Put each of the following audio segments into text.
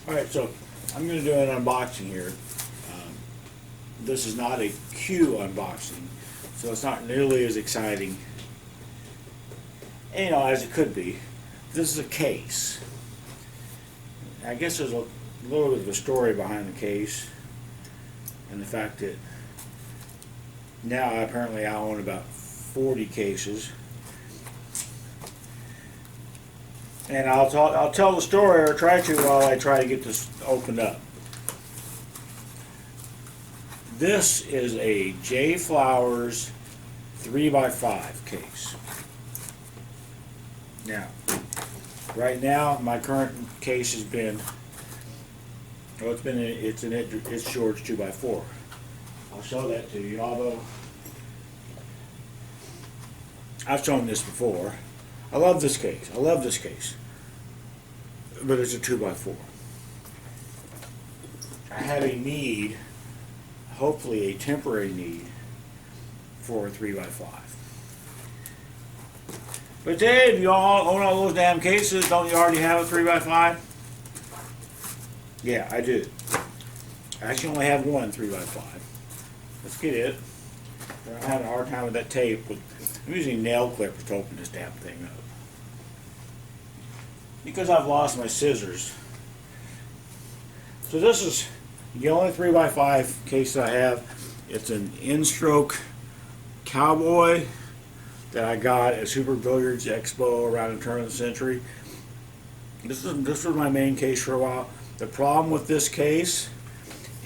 Alright, so I'm going to do an unboxing here. This is not a Q unboxing, so it's not nearly as exciting, as it could be. This is a case. I guess there's a little bit of a story behind the case, and the fact that now apparently I own about 40 cases. And I'll tell the story, or try to, while I try to get this opened up. This is a J. Flowers 3x5 case. Now, right now, my current case has been, well, it's George 2x4. I'll show that to you, although I've shown this before. I love this case. I love this case. But it's a 2x4. I have a need, hopefully a temporary need, for a 3x5. But Dave, you all own all those damn cases. Don't you already have a 3x5? Yeah, I do. I actually only have one 3x5. Let's get it. I'm having a hard time with that tape. I'm using nail clippers to open this damn thing up, because I've lost my scissors. So this is the only 3x5 case that I have. It's an N-Stroke Cowboy that I got at Super Billiards Expo around the turn of the century. This was my main case for a while. The problem with this case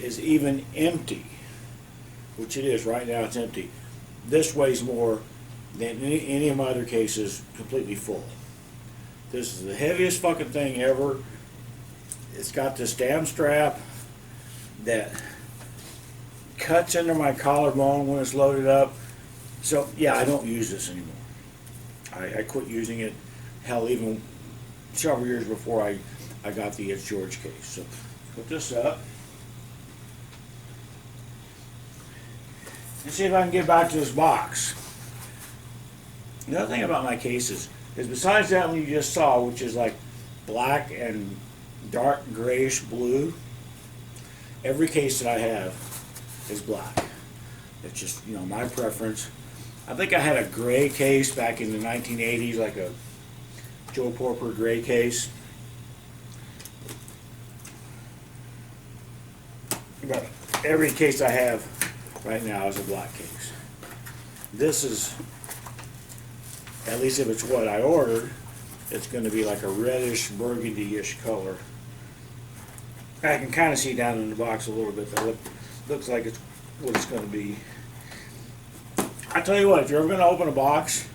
is, even empty, which it is right now, it's empty, this weighs more than any of my other cases completely full. This is the heaviest fucking thing ever. It's got this damn strap that cuts into my collarbone when it's loaded up. So yeah, I don't use this anymore. I quit using it, hell, even several years before I got the It's George case. So put this up and see if I can get back to this box. The other thing about my cases is, besides that one you just saw, which is like black and dark grayish blue, every case that I have is black. It's just, my preference. I think I had a gray case back in the 1980s, like a Joe Porper gray case. But every case I have right now is a black case. This is, at least if it's what I ordered, it's going to be like a reddish, burgundy-ish color. I can kind of see down in the box a little bit. That looks like it's what it's going to be. I tell you what, if you're ever going to open a box,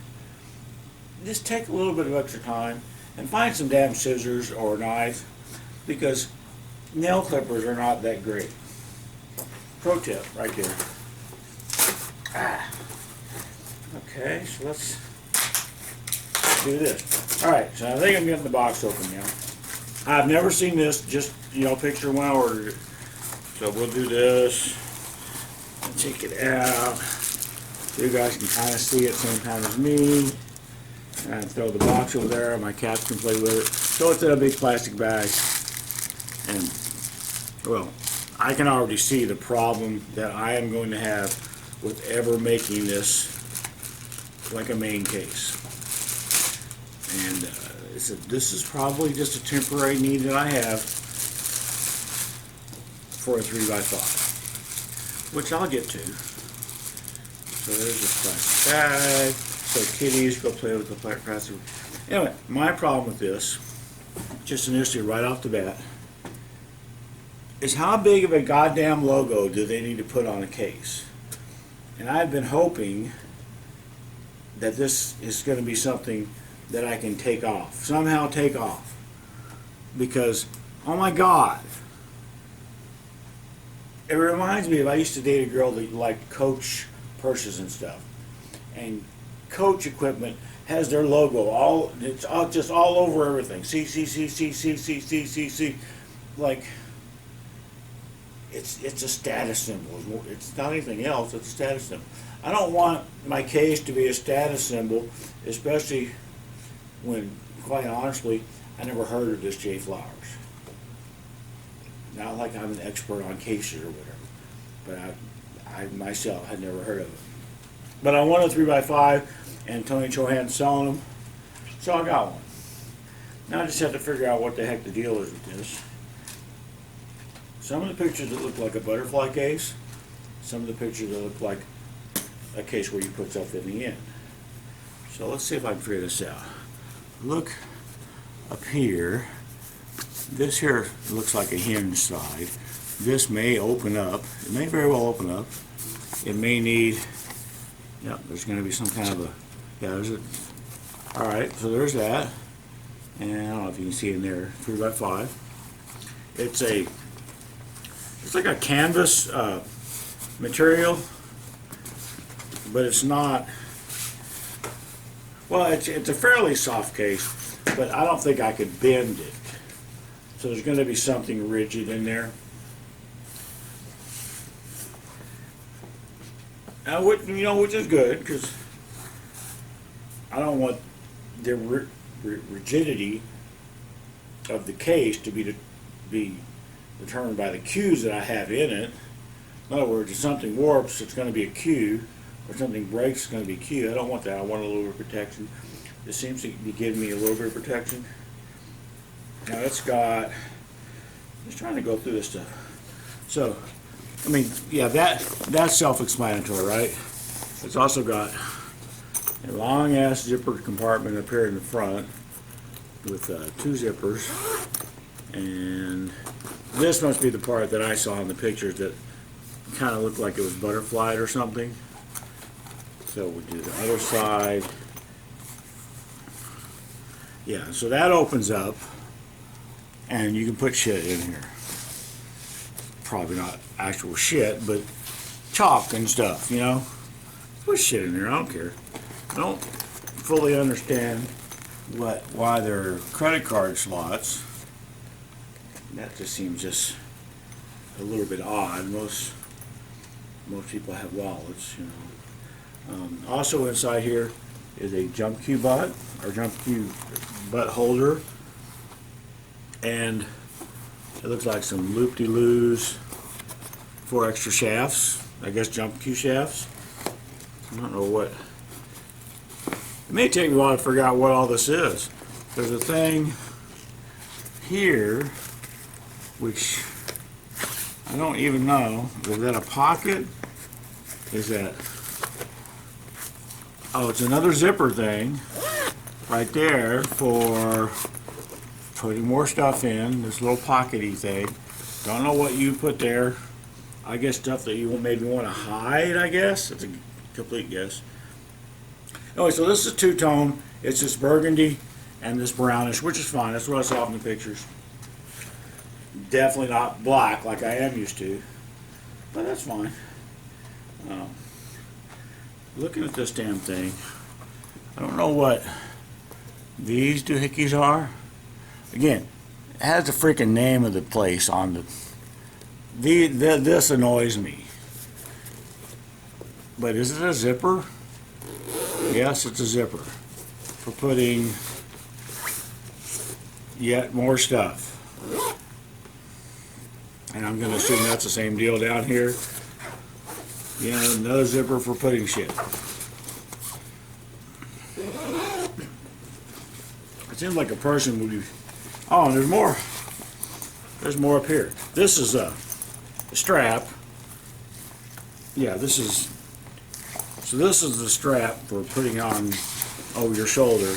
just take a little bit of extra time and find some damn scissors or a knife, because nail clippers are not that great. Pro tip right there. Okay, so let's do this. Alright, so I think I'm getting the box open now. I've never seen this, just, picture when I ordered it. So we'll do this and take it out. So you guys can kind of see it same time as me. And throw the box over there, my cats can play with it. So it's in a big plastic bag. And, well, I can already see the problem that I am going to have with ever making this like a main case. And this is probably just a temporary need that I have for a 3x5, which I'll get to. So there's this plastic bag, so kitties go play with the plastic. Anyway, my problem with this, just initially right off the bat, is how big of a goddamn logo do they need to put on a case? And I've been hoping that this is going to be something that I can take off, somehow take off, because, oh my God, it reminds me of, I used to date a girl that liked Coach purses and stuff, and Coach equipment has their logo it's just all over everything. C, like, it's a status symbol. It's not anything else, it's a status symbol. I don't want my case to be a status symbol, especially when, quite honestly, I never heard of this J. Flowers. Not like I'm an expert on cases or whatever, but I myself had never heard of it. But I wanted a 3x5, and Tony Chohan's selling them, so I got one. Now I just have to figure out what the heck the deal is with this. Some of the pictures that look like a butterfly case, some of the pictures that look like a case where you put stuff in the end. So let's see if I can figure this out. Look up here. This here looks like a hinge side. This may open up. It may very well open up. It may need, yeah, there's going to be some kind of a, yeah, there's a, all right, so there's that. And I don't know if you can see in there, 3x5. It's like a canvas material, but it's not, well, it's a fairly soft case, but I don't think I could bend it. So there's going to be something rigid in there. Which is good, because I don't want the rigidity of the case to be determined by the cues that I have in it. In other words, if something warps, it's going to be a cue, or something breaks, it's going to be a cue. I don't want that. I want a little bit of protection. This seems to be giving me a little bit of protection. Now it's got, just trying to go through this stuff. So, I mean, yeah, that's self-explanatory, right? It's also got a long ass zipper compartment up here in the front with 2 zippers, and this must be the part that I saw in the pictures that kind of looked like it was butterflied or something. So we'll do the other side. Yeah, so that opens up, and you can put shit in here. Probably not actual shit, but chalk and stuff, you know. Put shit in there, I don't care. I don't fully understand why there are credit card slots. That just seems just a little bit odd. Most people have wallets, you know. Also inside here is a jump cue butt, or jump cue butt holder, and it looks like some loop-de-loos, 4 extra shafts, I guess jump cue shafts. I don't know what. It may take me a while to figure out what all this is. There's a thing here, which I don't even know. Is that a pocket? Is that? Oh, it's another zipper thing right there for putting more stuff in. This little pockety thing. Don't know what you put there. I guess stuff that you maybe want to hide, I guess. It's a complete guess. Anyway, so this is two-tone. It's this burgundy and this brownish, which is fine. That's what I saw in the pictures. Definitely not black like I am used to, but that's fine. Looking at this damn thing, I don't know what these doohickeys are. Again, it has the freaking name of the place on the. This annoys me. But is it a zipper? Yes, it's a zipper for putting yet more stuff. And I'm going to assume that's the same deal down here. Yeah, another zipper for putting shit. It seems like a person would be. Oh, and there's more. There's more up here. This is a strap. Yeah, this is. So this is the strap for putting on over your shoulder.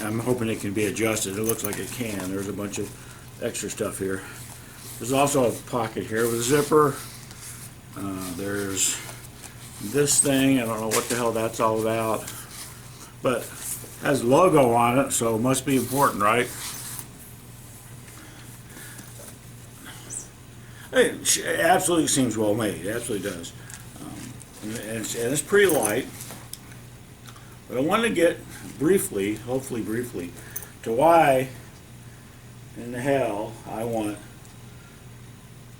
I'm hoping it can be adjusted. It looks like it can. There's a bunch of extra stuff here. There's also a pocket here with a zipper. There's this thing. I don't know what the hell that's all about. But it has a logo on it, so it must be important, right? It absolutely seems well made. It absolutely does. And it's pretty light. But I want to get briefly, hopefully briefly, to why in the hell I want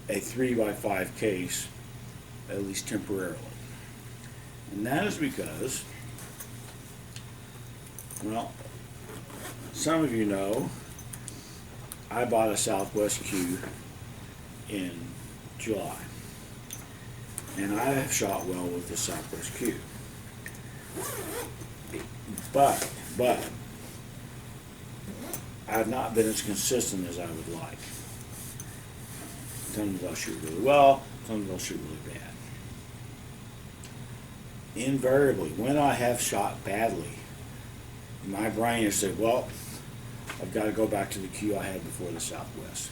a 3x5 case, at least temporarily. And that is because, well, some of you know I bought a Southwest Q in July. And I have shot well with the Southwest Q. But I've not been as consistent as I would like. Sometimes I'll shoot really well, sometimes I'll shoot really bad. Invariably, when I have shot badly, my brain has said, well, I've got to go back to the Q I had before the Southwest.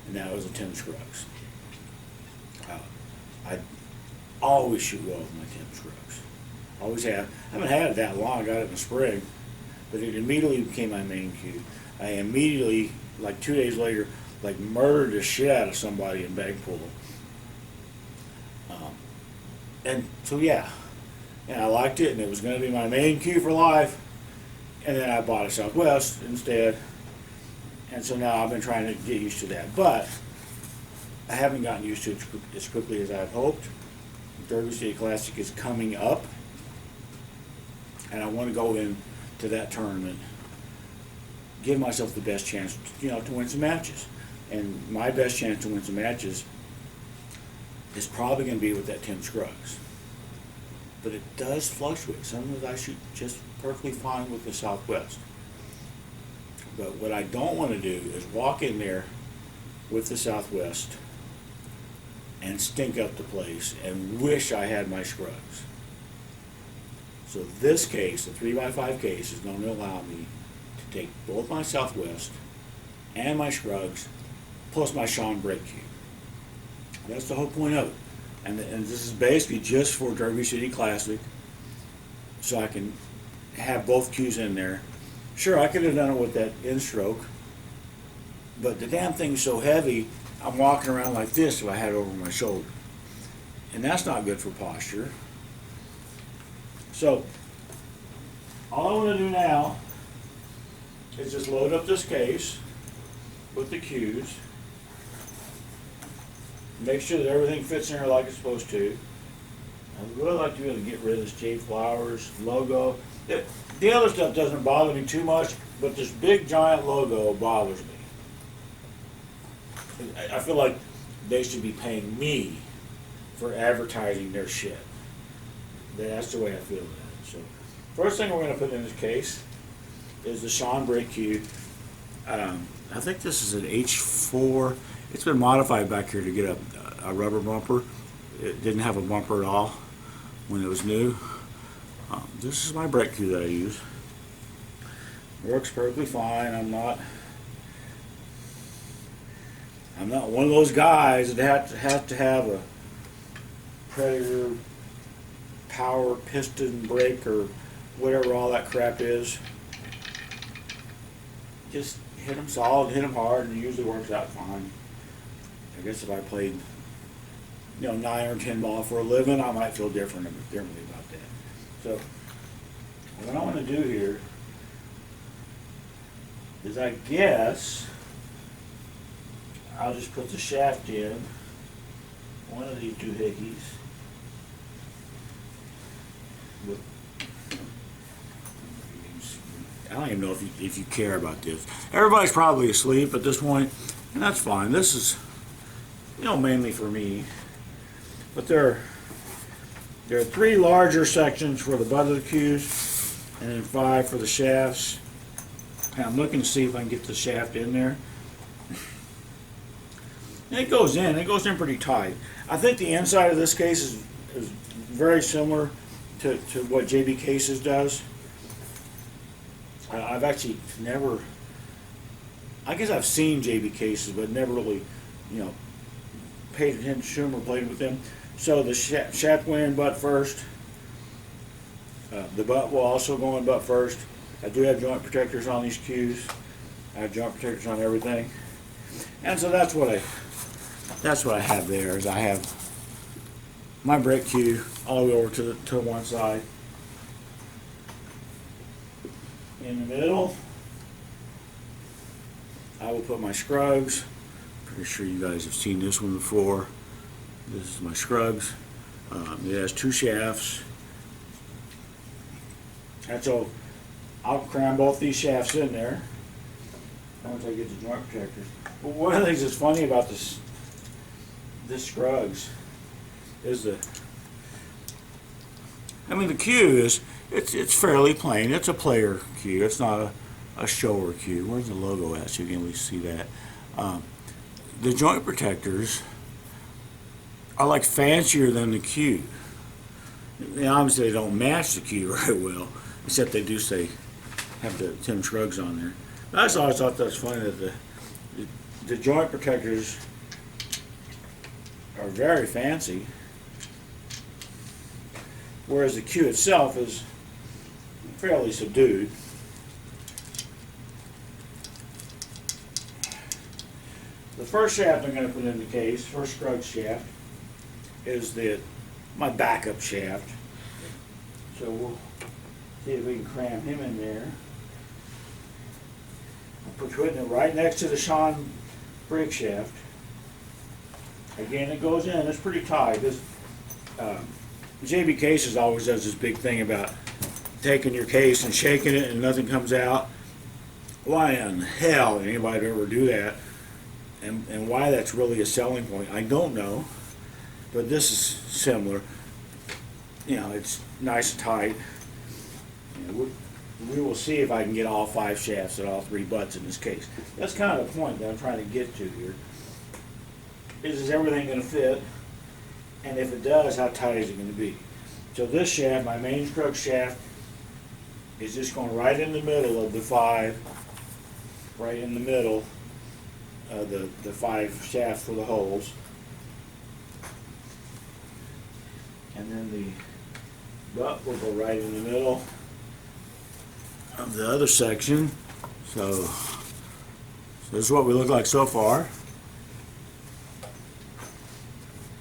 And that was a Tim Scruggs. I always shoot well with my Tim Scruggs. Always have. I haven't had it that long. I got it in the spring. But it immediately became my main Q. I immediately, like 2 days later, like murdered the shit out of somebody in Bagpool. And so yeah, and I liked it, and it was going to be my main Q for life. And then I bought a Southwest instead, and so now I've been trying to get used to that. But I haven't gotten used to it as quickly as I've hoped. The Derby City Classic is coming up, and I want to go into that tournament, give myself the best chance, to win some matches. And my best chance to win some matches is probably going to be with that Tim Scruggs. But it does fluctuate. Sometimes I shoot just perfectly fine with the Southwest. But what I don't want to do is walk in there with the Southwest and stink up the place and wish I had my Scruggs. So this case, the 3x5 case, is going to allow me to take both my Southwest and my Scruggs plus my Sean Brake Q. That's the whole point of it. And this is basically just for Derby City Classic, so I can have both Qs in there. Sure, I could have done it with that in-stroke, but the damn thing's so heavy, I'm walking around like this if I had it over my shoulder. And that's not good for posture. So, all I want to do now is just load up this case with the Qs. Make sure that everything fits in there like it's supposed to. I'd really like to be able to get rid of this J Flowers logo. The other stuff doesn't bother me too much, but this big giant logo bothers me. I feel like they should be paying me for advertising their shit. That's the way I feel about it. So, first thing we're going to put in this case is the Sean Brake Q. I think this is an H4. It's been modified back here to get a rubber bumper. It didn't have a bumper at all when it was new. This is my brake Q that I use. Works perfectly fine. I'm not one of those guys that have to have a Predator power piston brake or whatever all that crap is. Just hit them solid, hit them hard, and it usually works out fine. I guess if I played, 9 or 10 ball for a living, I might feel differently about that. So, what I want to do here is, I guess, I'll just put the shaft in one of these doohickeys with, I don't even know if you care about this. Everybody's probably asleep at this point, and that's fine. This is, mainly for me. But there are 3 larger sections for the butt of the Qs, and then 5 for the shafts. And I'm looking to see if I can get the shaft in there. And it goes in pretty tight. I think the inside of this case is very similar to what JB Cases does. I've actually never, I guess I've seen JB Cases, but never really, paid attention or played with them. So the shaft went in butt first. The butt will also go in butt first. I do have joint protectors on these Qs. I have joint protectors on everything. And so that's what I have there, is I have my brake Q all the way over to one side. In the middle, I will put my Scruggs. Pretty sure you guys have seen this one before. This is my Scruggs. It has 2 shafts. And so I'll cram both these shafts in there once I get the joint protectors. But one of the things that's funny about this this Scruggs is the. I mean, the cue is it's fairly plain. It's a player cue. It's not a shower cue. Where's the logo at? So you can at least see that. The joint protectors are like fancier than the cue. And obviously, they don't match the cue very well, except they do say have the Tim Scruggs on there. I just always thought that's funny that the joint protectors are very fancy, whereas the cue itself is fairly subdued. The first shaft I'm going to put in the case, first Scruggs shaft, is my backup shaft. So we'll see if we can cram him in there. I'll put it right next to the Sean brake shaft. Again, it goes in. It's pretty tight. This JB Cases always does this big thing about taking your case and shaking it and nothing comes out. Why in hell did anybody ever do that? And why that's really a selling point, I don't know. But this is similar. You know, it's nice and tight. You know, we will see if I can get all 5 shafts at all 3 butts in this case. That's kind of the point that I'm trying to get to here. Is everything going to fit? And if it does, how tight is it going to be? So this shaft, my main Scruggs shaft, is just going right in the middle of the 5, right in the middle of the 5 shafts for the holes. And then the butt will go right in the middle of the other section. So this is what we look like so far.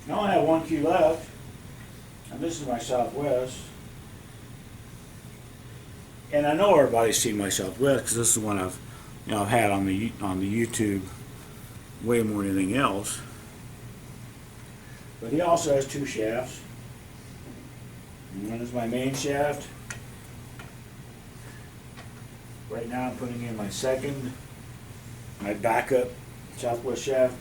I only have 1 cue left, and this is my Southwest. And I know everybody's seen my Southwest because this is the one I've had on the YouTube way more than anything else. But he also has 2 shafts. One is my main shaft. Right now I'm putting in my backup Southwest shaft.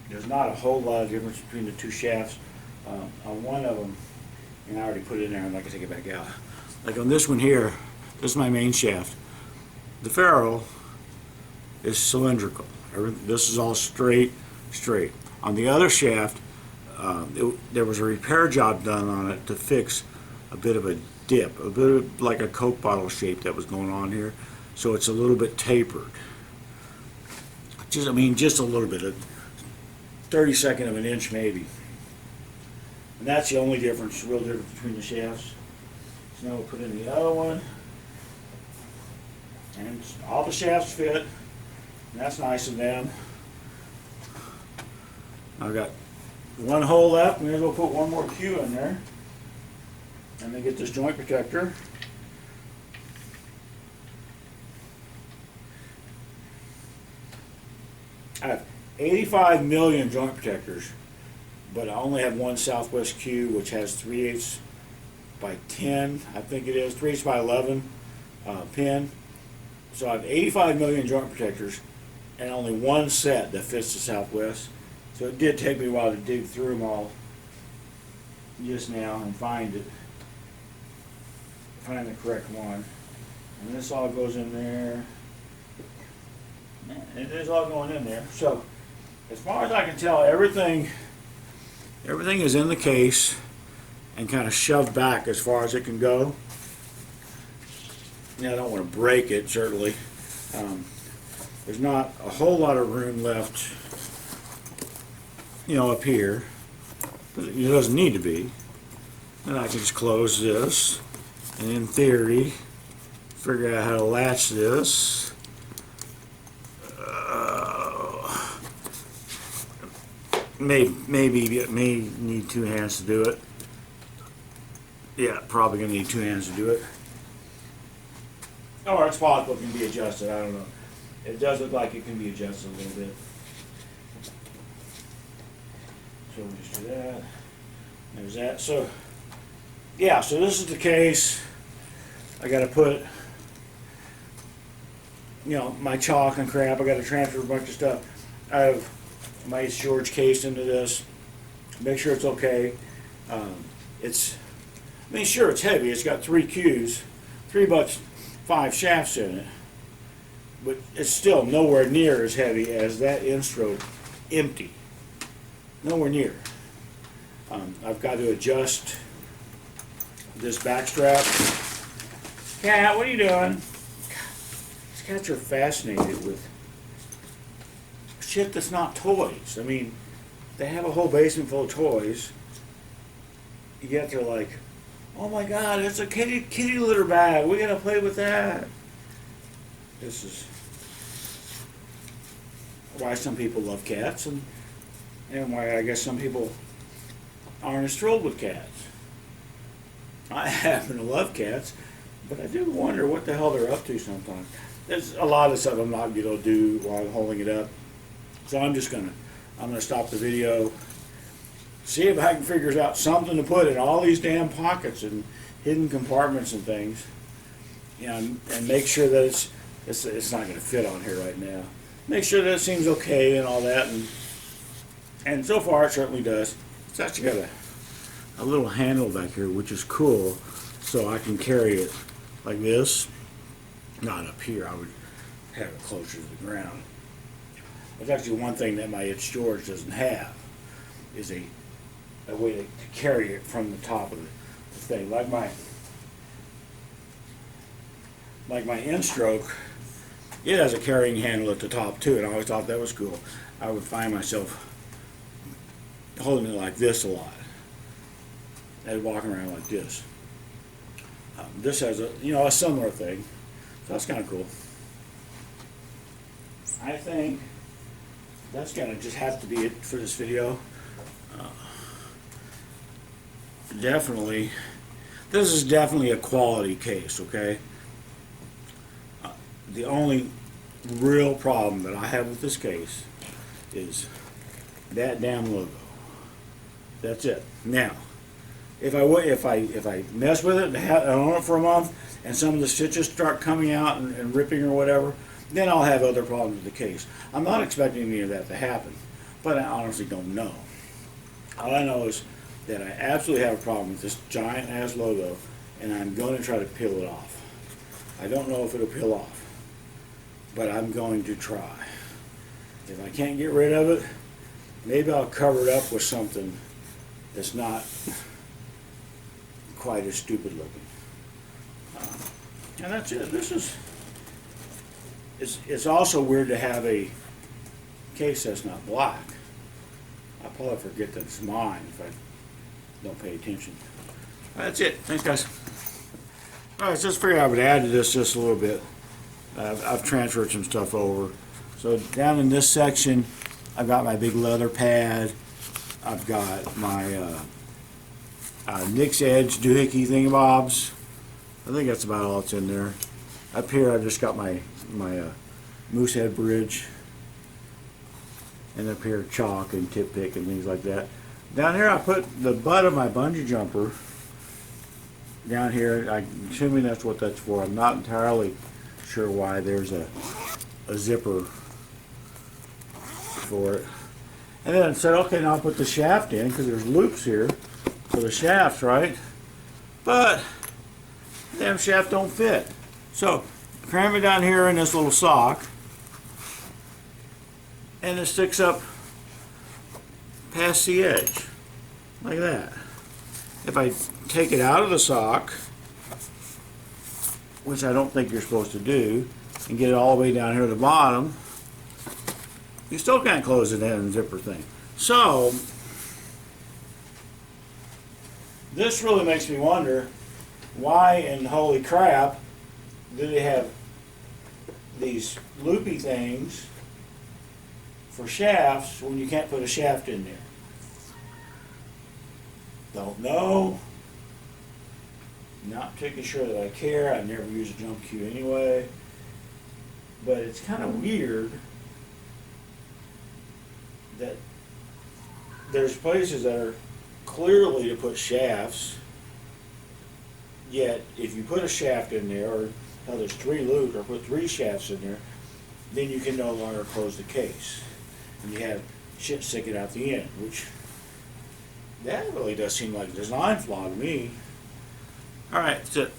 There's not a whole lot of difference between the 2 shafts. On one of them, and I already put it in there, I'm not going to take it back out. Like on this one here, this is my main shaft. The ferrule is cylindrical. This is all straight. On the other shaft, there was a repair job done on it to fix a bit of a dip, a bit of like a Coke bottle shape that was going on here. So it's a little bit tapered. Just a little bit, a 32nd of an inch maybe. And that's the only difference, real difference between the shafts. So now we'll put in the other one. And all the shafts fit. And that's nice of them. I've got 1 hole left. Maybe we'll put 1 more cue in there. And then get this joint protector. I have 85 million joint protectors, but I only have 1 Southwest cue, which has 3/8 by 10, I think it is, 3/8 by 11 pin. So I have 85 million joint protectors and only 1 set that fits the Southwest. So it did take me a while to dig through them all just now and find the correct one. And this all goes in there. It is all going in there. So as far as I can tell, everything is in the case and kind of shoved back as far as it can go. Now I don't want to break it, certainly. There's not a whole lot of room left, up here. But it doesn't need to be. And I can just close this, and in theory, figure out how to latch this. May need 2 hands to do it. Yeah, probably gonna need 2 hands to do it. Or it's possible it can be adjusted, I don't know. It does look like it can be adjusted a little bit. So we'll just do that. There's that. So, yeah, so this is the case. I gotta put, my chalk and crap. I gotta transfer a bunch of stuff out of my George case into this. Make sure it's okay. It's, I mean, sure, it's heavy. It's got 3 Qs, 3x5 shafts in it, but it's still nowhere near as heavy as that N-stroke empty. Nowhere near. I've got to adjust this back strap. Cat, what are you doing? These cats are fascinated with shit that's not toys. I mean, they have a whole basement full of toys, yet they're like, oh my god, it's a kitty litter bag. We gotta play with that. This is why some people love cats, and why I guess some people aren't as thrilled with cats. I happen to love cats, but I do wonder what the hell they're up to sometimes. There's a lot of stuff I'm not gonna do while I'm holding it up, so I'm gonna stop the video, see if I can figure out something to put in all these damn pockets and hidden compartments and things, and make sure that it's not going to fit on here right now. Make sure that it seems okay and all that, and so far it certainly does. It's actually got a little handle back here, which is cool, so I can carry it like this. Not up here. I would have it closer to the ground. It's actually one thing that my It's George doesn't have, is a way to carry it from the top of the thing. Like my N-stroke, it has a carrying handle at the top too, and I always thought that was cool. I would find myself holding it like this a lot. And walking around like this. This has a similar thing, so that's kind of cool. I think that's gonna just have to be it for this video. Definitely, this is definitely a quality case, okay? The only real problem that I have with this case is that damn logo. That's it. Now, if I mess with it and own it for a month, and some of the stitches start coming out and ripping or whatever, then I'll have other problems with the case. I'm not expecting any of that to happen, but I honestly don't know. All I know is that I absolutely have a problem with this giant ass logo, and I'm going to try to peel it off. I don't know if it'll peel off, but I'm going to try. If I can't get rid of it, maybe I'll cover it up with something that's not quite as stupid looking. And that's it. It's also weird to have a case that's not black. I'll probably forget that it's mine if I don't pay attention. That's it. Thanks, guys. All right, so just figured I would add to this just a little bit. I've transferred some stuff over. So down in this section, I've got my big leather pad. I've got my Nix Edge doohickey thingamabobs. I think that's about all that's in there. Up here, I've just got my Moosehead bridge. And up here, chalk and tip pick and things like that. Down here, I put the butt of my bungee jumper down here. I'm assuming that's what that's for. I'm not entirely sure why there's a zipper for it. And then I said, okay, now I'll put the shaft in because there's loops here for the shafts, right? But the damn shaft don't fit. So cram it down here in this little sock, and it sticks up past the edge, like that. If I take it out of the sock, which I don't think you're supposed to do, and get it all the way down here to the bottom, you still can't close it in zipper thing. So, this really makes me wonder, why in holy crap do they have these loopy things for shafts when you can't put a shaft in there? Don't know. Not particularly sure that I care. I never use a jump cue anyway. But it's kind of weird that there's places that are clearly to put shafts, yet if you put a shaft in there, or hell, there's 3 loops, or put 3 shafts in there, then you can no longer close the case. And you have shit sticking out the end, which that really does seem like a design flaw to me. Alright, that's it.